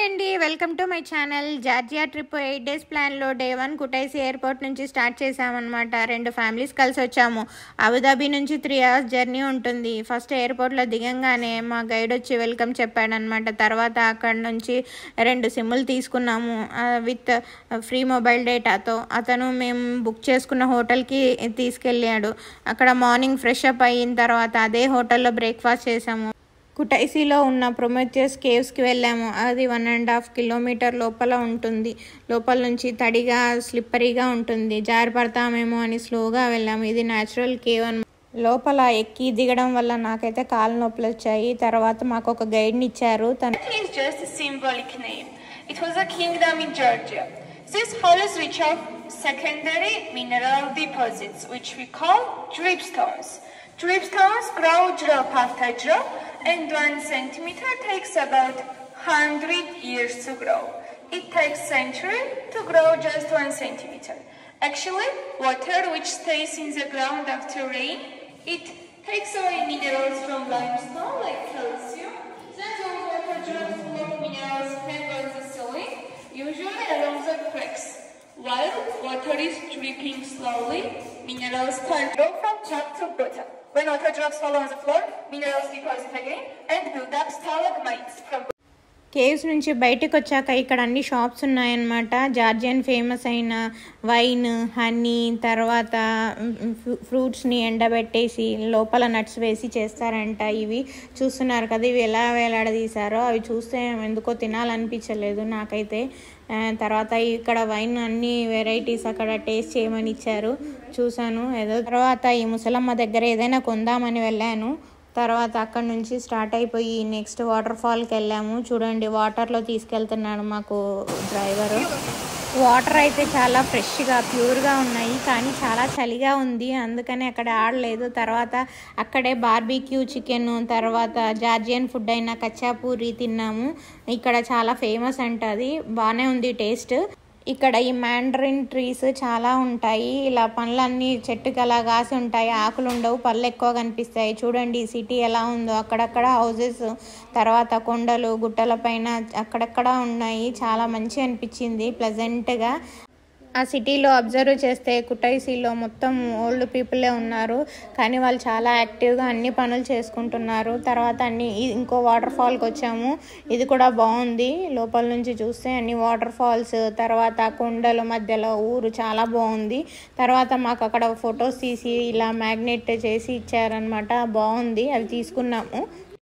అండి, welcome to my channel. Georgia trip 8 days ప్లాన్లో day 1 కుటైసీ airport నుంచి స్టార్ట్ చేసామన్నమాట. 2 ఫ్యామిలీస్ కలిసి వచ్చాము. అబుదాబి నుంచి 3 hours జర్నీ ఉంటుంది. ఫస్ట్ ఎయిర్పోర్ట్లో దిగంగానే మా గైడ్ వచ్చి వెల్కమ్ చెప్పాడనమాట. తర్వాత అక్కడ నుంచి 2 సిమ్ములు తీసుకున్నాము విత్ ఫ్రీ మొబైల్ డేటాతో. అతను మేము బుక్ చేసుకున్న హోటల్కి తీసుకెళ్ళాడు. అక్కడ మార్నింగ్ ఫ్రెష్ అప్ అయిన తర్వాత అదే హోటల్లో బ్రేక్ఫాస్ట్ చేసాము. కుటైసీలో ఉన్న ప్రొమెథియస్ కేవ్స్కి వెళ్ళాము. అది 1.5 kilometer లోపల ఉంటుంది. లోపల నుంచి తడిగా స్లిప్పరీగా ఉంటుంది. జారి పడతామేమో అని స్లోగా వెళ్ళాము. ఇది న్యాచురల్ కేవ్ అని లోపల ఎక్కి దిగడం వల్ల నాకైతే కాళ్ళ నొప్పులు వచ్చాయి. తర్వాత మాకు ఒక గైడ్ని ఇచ్చారు. It was a kingdom in Georgia. This hall is rich of secondary mineral deposits, which we call dripstones. Dripstones grow drop after drop, and 1 centimeter takes about 100 years to grow. It takes century to grow just 1 centimeter. Actually, water which stays in the ground after rain, it takes away minerals from limestone like calcium. Then those water drops form minerals hang on the ceiling, usually along the cracks. While water is dripping slowly, minerals turn from top to bottom. When water drops fall on the floor, minerals deposit again and build up stalagmites from caves నుంచి బయటకు వచ్చాక ఇక్కడ అన్ని shops ఉన్నాయన్నమాట. Georgian famous అయిన wine, honey, తర్వాత ఫ్రూట్స్ని ఎండబెట్టేసి లోపల నట్స్ వేసి చేస్తారంట. ఇవి చూస్తున్నారు కదా, ఇవి ఎలా వేలాడదీశారో. అవి చూస్తే ఎందుకో తినాలనిపించలేదు నాకైతే. తర్వాత ఇక్కడ వైన్ అన్ని వెరైటీస్ అక్కడ టేస్ట్ చేయమని ఇచ్చారు. చూశాను ఏదో. తర్వాత ఈ ముసలమ్మ దగ్గర ఏదైనా కొందామని వెళ్ళాను. తర్వాత అక్కడ నుంచి స్టార్ట్ అయిపోయి నెక్స్ట్ వాటర్ ఫాల్కి వెళ్ళాము. చూడండి, వాటర్లో తీసుకెళ్తున్నాడు మాకు డ్రైవరు. వాటర్ అయితే చాలా ఫ్రెష్గా ప్యూర్గా ఉన్నాయి, కానీ చాలా చలిగా ఉంది, అందుకని అక్కడ ఆడలేదు. తర్వాత అక్కడే బార్బీక్యూ చికెన్, తర్వాత జార్జియన్ ఫుడ్ అయిన కచ్చాపూరి తిన్నాము. ఇక్కడ చాలా ఫేమస్ అంట, అది బాగానే ఉంది టేస్ట్. ఇక్కడ ఈ మ్యాండరిన్ ట్రీస్ చాలా ఉంటాయి. ఇలా పండ్లన్నీ చెట్టుకి అలా కాసి ఉంటాయి. ఆకులు ఉండవు, పళ్ళు ఎక్కువ కనిపిస్తాయి. చూడండి ఈ సిటీ ఎలా ఉందో. అక్కడక్కడ హౌసెస్, తర్వాత కొండలు, గుట్టల పైన అక్కడక్కడ ఉన్నాయి. చాలా మంచి అనిపించింది, ప్లెజెంట్గా. ఆ సిటీలో అబ్జర్వ్ చేస్తే కుటైసీలో మొత్తం ఓల్డ్ పీపులే ఉన్నారు, కానీ వాళ్ళు చాలా యాక్టివ్గా అన్ని పనులు చేసుకుంటున్నారు. తర్వాత ఇంకో వాటర్ ఫాల్కి వచ్చాము. ఇది కూడా బాగుంది. లోపల నుంచి చూస్తే అన్ని వాటర్ ఫాల్స్, తర్వాత కొండల మధ్యలో ఊరు చాలా బాగుంది. తర్వాత మాకు అక్కడ ఫొటోస్ తీసి ఇలా మ్యాగ్నెట్ చేసి ఇచ్చారనమాట. బాగుంది, అవి తీసుకున్నాము.